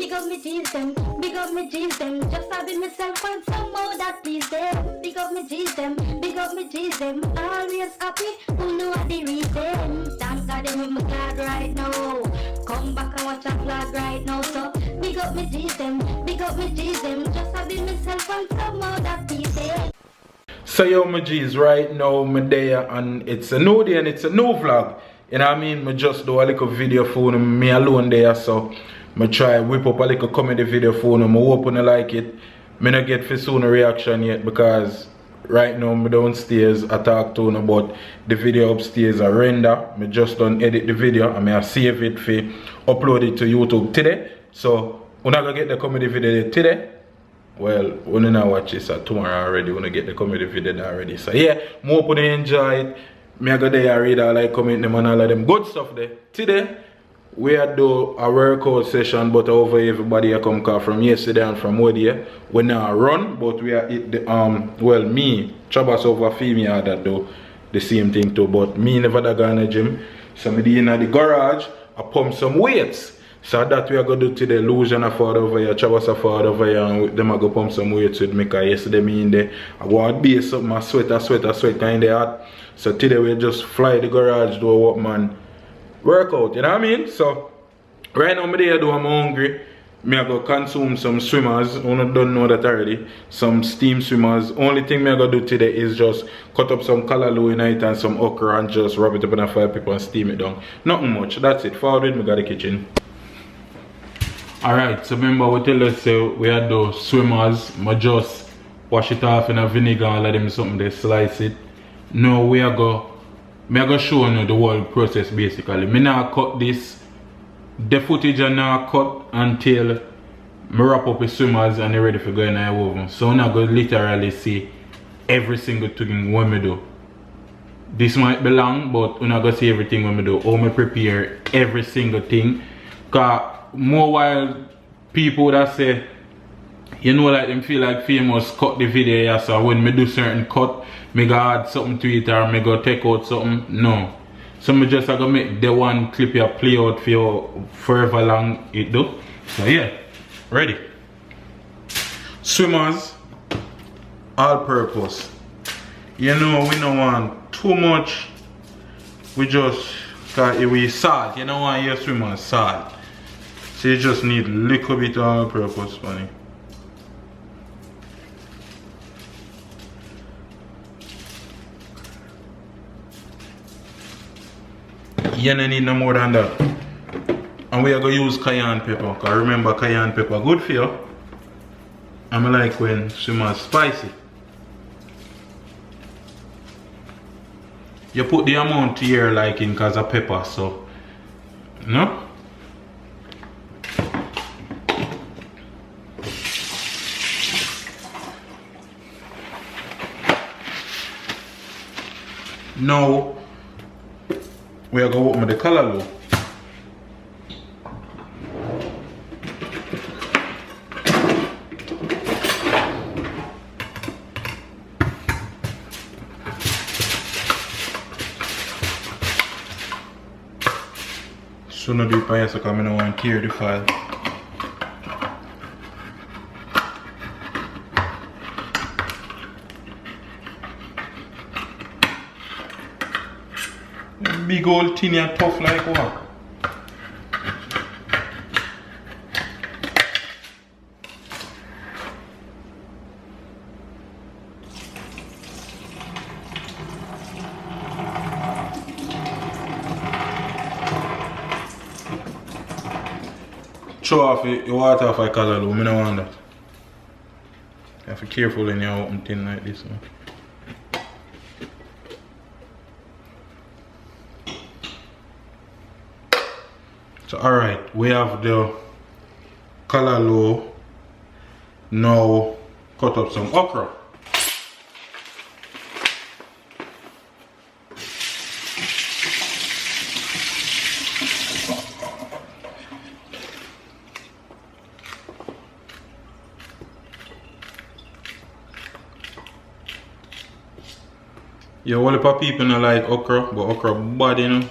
Big up me G's them, big up me G's them. Just having myself and some more that please them. Big up me G's them, big up me G's them. Always happy, who know what the reason. Thank God them with my glad right now. Come back and watch a vlog right now. So big up me G's them, big up me G's them. Just having myself and some more that please them. So yo my G's, right now me there and it's a new day and it's a new vlog. You know what I mean? Me just do a little video for me alone there, so me try whip up a little comedy video for me. Hope you like it. Me not get for soon a reaction yet because right now me downstairs I talk to you about the video upstairs I render. Me just done edit the video and I save it for upload it to YouTube today. So when I go get the comedy video today, well, when you not watch this tomorrow already, when I get the comedy video already. So yeah, more hope you enjoy it. Me I go there read all like comment them and all of them good stuff there. Today we had do a workout session, but over everybody I come call from yesterday and from what day. We now run, but we are hit the well me, Chabas over female that do the same thing too, but me never da go in the gym. So me in the garage, I pump some weights. So that we are going to do today. Illusion afford over here, Chavas afford over here, and with them I go pump some weights with me because yesterday me in there. I go out base something, I sweat kind of hot. So today we just fly the garage, do a what man workout, you know what I mean? So right now I'm there, I'm hungry. Me I go consume some swimmers. I don't know that already. Some steam swimmers. Only thing me I go do today is just cut up some callaloo in it and some okra and just rub it up in a fire paper and steam it down. Nothing much. That's it. Forward with me, got the kitchen. Alright, so remember we tell us we had those swimmers. I just wash it off in a vinegar and let them something they slice it. Now we are go show you the whole process basically. Me now cut this. The footage I now cut until I wrap up the swimmers and they're ready for going in the oven. So I'm not going to literally see every single thing when we do. This might be long, but I'm not going to see everything when we do. How I prepare every single thing. Because more while people that say, you know, like them feel like famous cut the video, yeah, so when me do certain cut, me go add something to it or me go take out something. No. So me just gonna make the one clip you play out for you forever long it do. So yeah, ready. Swimmers, all purpose. You know we don't want too much. We just cause if we salt, you don't want your swimmers salt. So you just need a little bit of all purpose funny. You don't need no more than that. And we are going to use cayenne pepper. Because remember cayenne pepper good for you. I like when swimmers spicy. You put the amount to your liking because of pepper, so no? Now we are going to open the callaloo. So no do it by yourself because I don't want to tear the file. Big old tin and tough like what? Throw off your water off a callaloo, I don't want that. You have to be careful in your open tin like this one. So alright, we have the callaloo. Now cut up some okra. Yeah, all the people don't like okra, but okra bad, you know.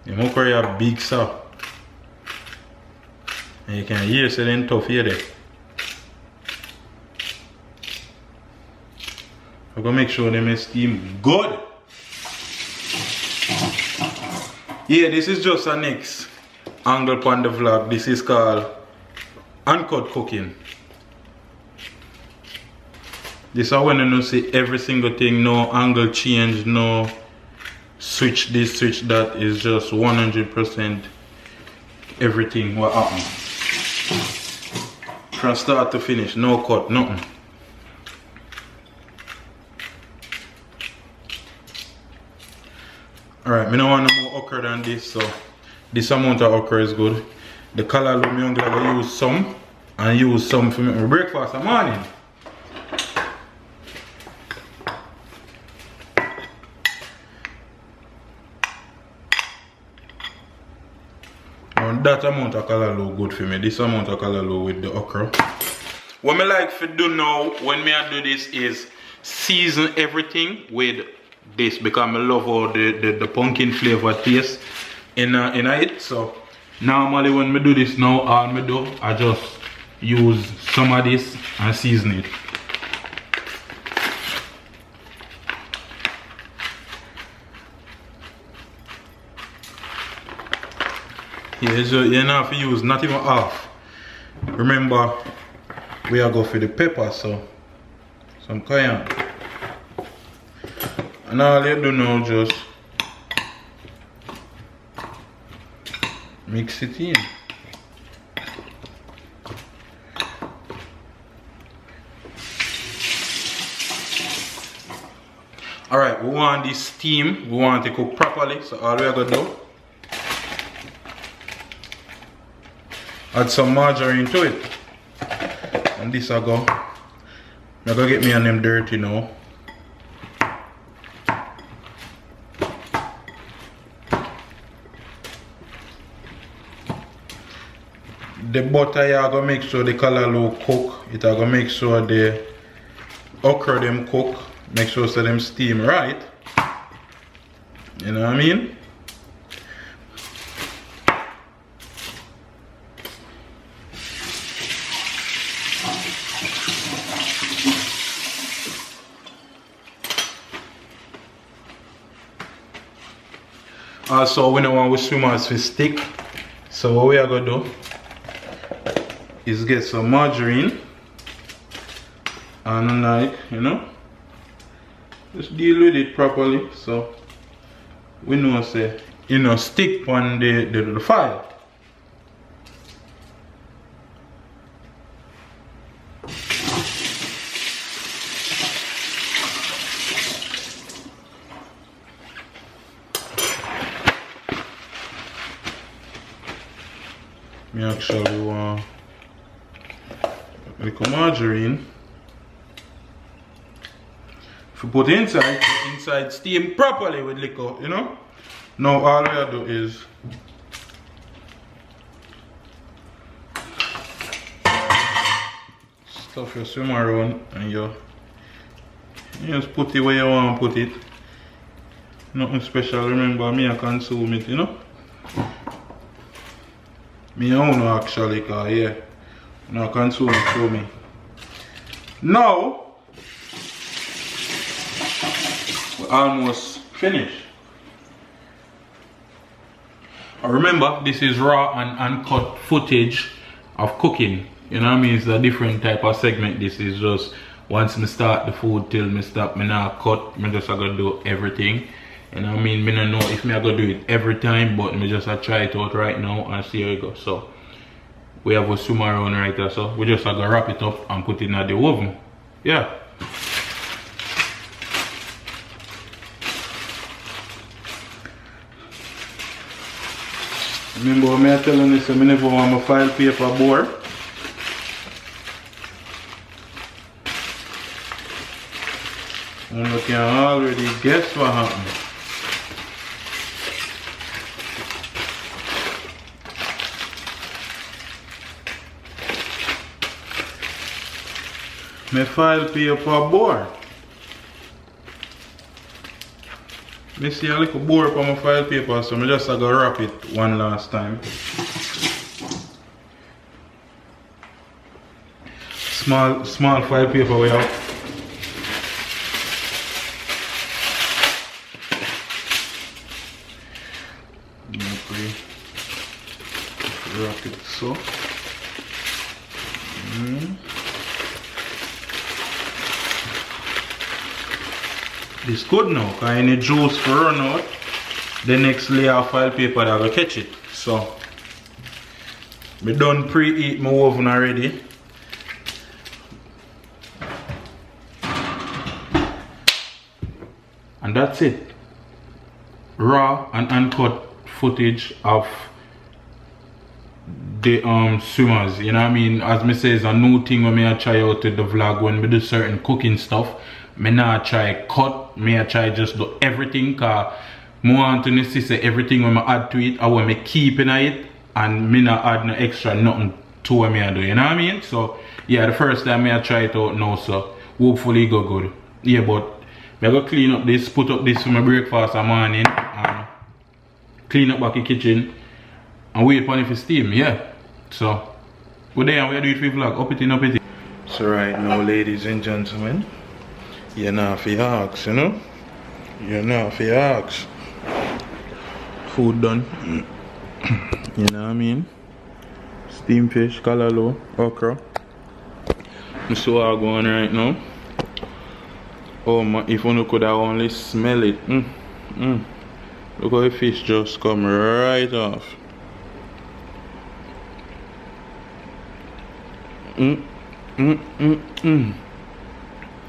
The okra are big so. And you can hear it then tough here there. I'm gonna make sure them steam good. Yeah, this is just a next angle on the vlog. This is called uncut cooking. This is when you see every single thing, no angle change, no switch this, switch that. Is just 100% everything what happens. From start to finish, no cut, nothing. Alright, I don't want no more okra than this, so this amount of okra is good. The color I'm going to use some and use some for my breakfast in the morning. And that amount of color look good for me. This amount of color look with the okra. What I like to do now when I do this is season everything with this because I love all the pumpkin flavor taste in it. So normally when I do this now, all I do, I just use some of this and season it. Yeah, so you don't have to use not even half. Remember, we are going for the pepper, so some cayenne. And all you do now, just mix it in. Alright, we want this steam, we want it to cook properly, so all we are going to do, add some margarine to it. And this I go. I'm going to get me on them dirty now. The butter you are going to make sure the color look cook. It are going to make sure the okra them cook. Make sure so them steam right. You know what I mean? Also, we don't want we swimmers to stick. So what we are going to do is get some margarine and like, you know, just deal with it properly so we know say, you know, stick on the fire. Me actually want a little margarine if you put inside steam properly with liquor, you know. Now all we have to do is stuff your swim around and you just put it where you want to put it. Nothing special. Remember, me I consume it, you know. Me I don't know actually, cause yeah, no consume it for me. Now we're almost finished. Remember, this is raw and uncut footage of cooking. You know what I mean? It's a different type of segment. This is just once me start the food till me stop, me not cut. Me just gonna do everything. You know what I mean? Me don't know if me gonna do it every time, but me just try it out right now and see how it goes. So we have a swim around right there, so we just gonna wrap it up and put it in the oven. Yeah. Remember what I telling you, so I never want my file paper board. And you can already guess what happened. My file paper board. I see a little bore up on my file paper, so I just gonna wrap it one last time. Small file paper we have. Wrap it so. This good now, because any juice for run out, the next layer of file paper that will catch it. So, we done preheat my oven already. And that's it. Raw and uncut footage of the swimmers, you know what I mean? As me say, it's a new thing when I try out with the vlog when we do certain cooking stuff. Me not try cut, me I try just do everything, cause more Antony say everything when I add to it, I want me keep in it, and me not add no extra nothing to what me I do, you know what I mean? So yeah, the first time me I try it out now, so hopefully it go good. Yeah, but me I go clean up this, put up this for my breakfast in the morning, and clean up back the kitchen, and wait for it for steam, yeah. So we're there and we do it for vlog, up it in, up it in. So right now, ladies and gentlemen, you're not for your ask, you know? You're not for your ask. Food done. You know what I mean? Steamed fish, callaloo, okra. You see what I'm going right now? Oh my, if you could have only smell it. Look how the fish just come right off.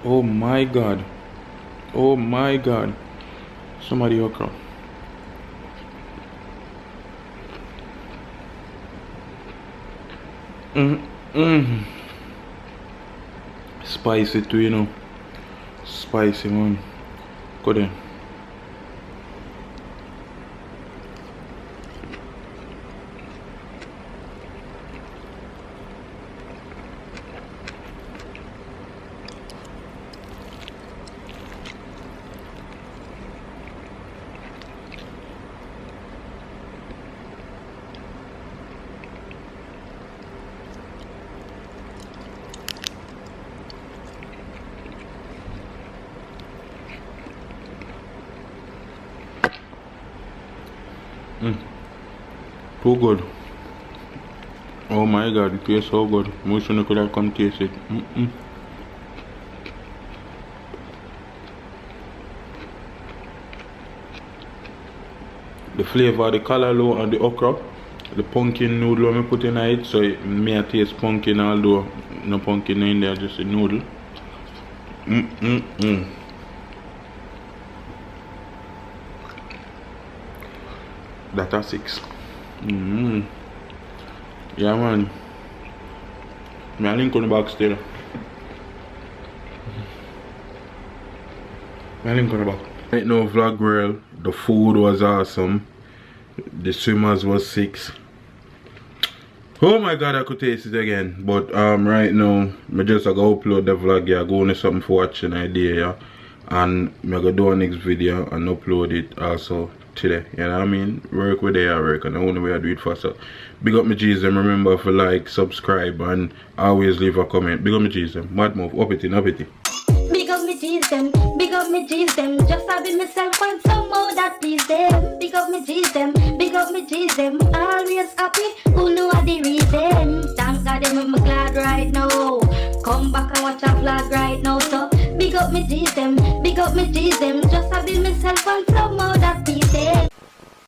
Oh my god. Oh my god. Somebody okra. Spicy too, you know. Spicy, man. Go there. Too good. Oh my god, it tastes so good. Wish you could have come taste it. The flavor of the callaloo and the okra, the pumpkin noodle I put in it, so it may taste pumpkin although no pumpkin in there, just a noodle. That's 6. Yeah man. Me a link on the box still. Right now vlog world, the food was awesome. The swimmers was 6. Oh my god, I could taste it again. But right now, I just go upload the vlog, yeah, go on something for watching idea, yeah. And I'm gonna do a next video and upload it also today, you know what I mean? Work with their work, and the only way I do it for. So big up my G's, and remember to like, subscribe, and always leave a comment. Big up my G's, mad move, up it in, up it in. Big up me G's them, big up me G's them. Just having myself and some more that please them. Big up me G's them, big up me G's them. Always happy, who know the reason. Thank God them, I'm glad right now. Come back and watch a vlog right now. So big up me G's them, big up me G's them. Just having myself and some more that please them.